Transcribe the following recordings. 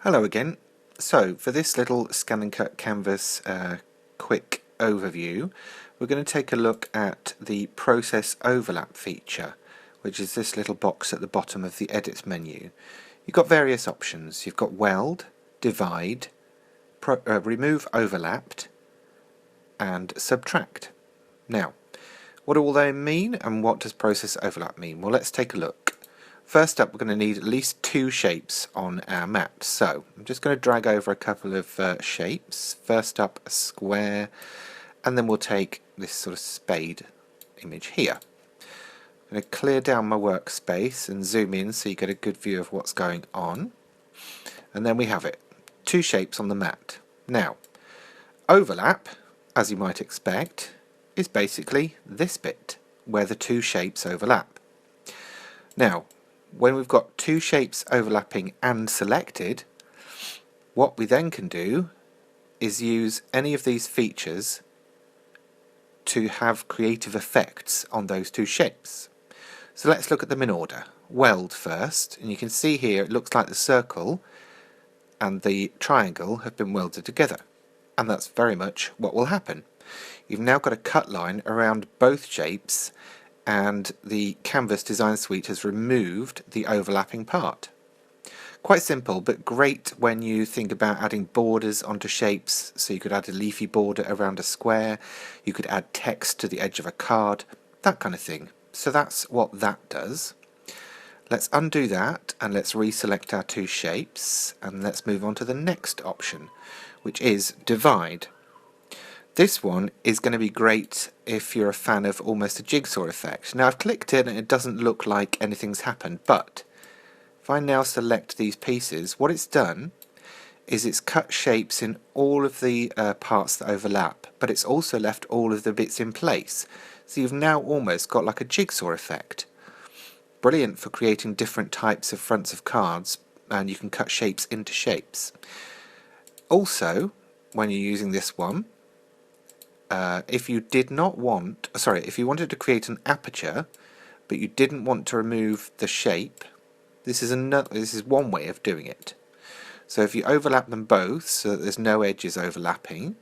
Hello again. So for this little Scan and Cut Canvas quick overview, we're going to take a look at the process overlap feature, which is this little box at the bottom of the edit menu. You've got various options. You've got weld, divide, remove overlapped and subtract. Now, what do all they mean and what does process overlap mean? Well, let's take a look. First up, we're going to need at least two shapes on our mat. So I'm just going to drag over a couple of shapes. First up, a square, and then we'll take this sort of spade image here. I'm going to clear down my workspace and zoom in so you get a good view of what's going on. And then we have it. Two shapes on the mat. Now, overlap, as you might expect, is basically this bit, where the two shapes overlap. Now, when we've got two shapes overlapping and selected, what we then can do is use any of these features to have creative effects on those two shapes. So let's look at them in order. Weld first, and you can see here it looks like the circle and the triangle have been welded together, and that's very much what will happen. You've now got a cut line around both shapes, and the Canvas Design Suite has removed the overlapping part. Quite simple, but great when you think about adding borders onto shapes. So you could add a leafy border around a square, you could add text to the edge of a card, that kind of thing. So that's what that does. Let's undo that and let's reselect our two shapes, and let's move on to the next option, which is divide. This one is going to be great if you're a fan of almost a jigsaw effect. Now I've clicked it and it doesn't look like anything's happened, but if I now select these pieces, what it's done is it's cut shapes in all of the parts that overlap, but it's also left all of the bits in place. So you've now almost got like a jigsaw effect. Brilliant for creating different types of fronts of cards, and you can cut shapes into shapes. Also, when you're using this one, if you wanted to create an aperture, but you didn't want to remove the shape, this is one way of doing it. So if you overlap them both so that there's no edges overlapping,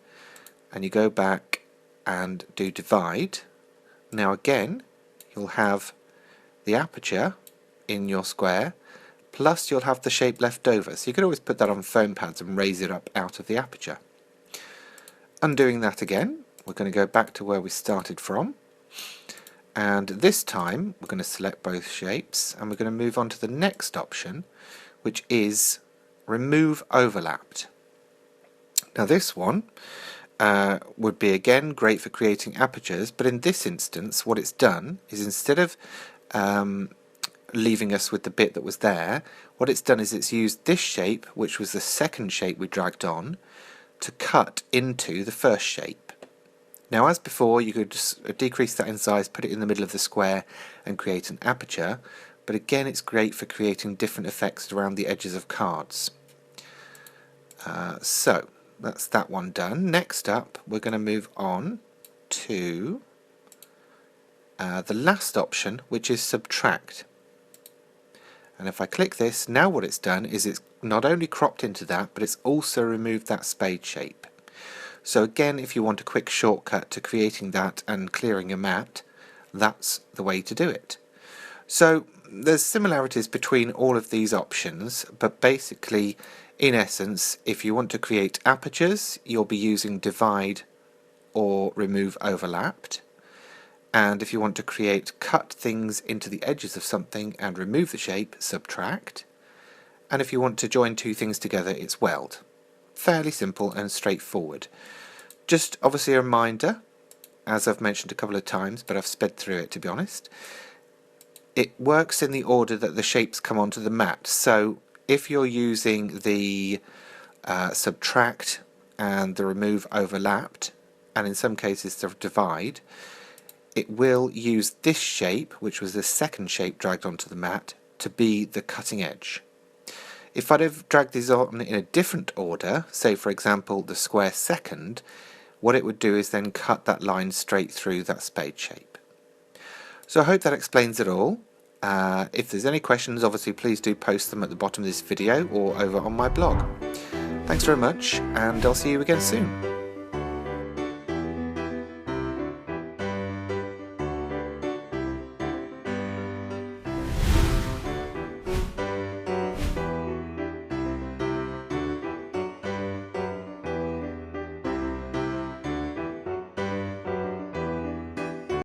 and you go back and do divide, now again you'll have the aperture in your square, plus you'll have the shape left over. So you could always put that on foam pads and raise it up out of the aperture. Undoing that again, we're going to go back to where we started from, and this time we're going to select both shapes and we're going to move on to the next option, which is remove overlapped. Now this one would be again great for creating apertures, but in this instance what it's done is instead of leaving us with the bit that was there, what it's done is it's used this shape, which was the second shape we dragged on, to cut into the first shape. Now as before, you could just decrease that in size, put it in the middle of the square and create an aperture, but again it's great for creating different effects around the edges of cards. So that's that one done. Next up we're going to move on to the last option, which is subtract. And if I click this, now what it's done is it's not only cropped into that, but it's also removed that spade shape. So again, if you want a quick shortcut to creating that and clearing a mat, that's the way to do it. So there's similarities between all of these options, but basically, in essence, if you want to create apertures, you'll be using divide or remove overlapped. And if you want to cut things into the edges of something and remove the shape, subtract. And if you want to join two things together, it's weld. Fairly simple and straightforward. Just obviously a reminder, as I've mentioned a couple of times, but I've sped through it to be honest, it works in the order that the shapes come onto the mat. So if you're using the subtract and the remove overlapped, and in some cases the divide, it will use this shape, which was the second shape dragged onto the mat, to be the cutting edge. If I'd have dragged these on in a different order, say for example the square second, what it would do is then cut that line straight through that spade shape. So I hope that explains it all. If there's any questions, obviously please do post them at the bottom of this video or over on my blog. Thanks very much, and I'll see you again soon.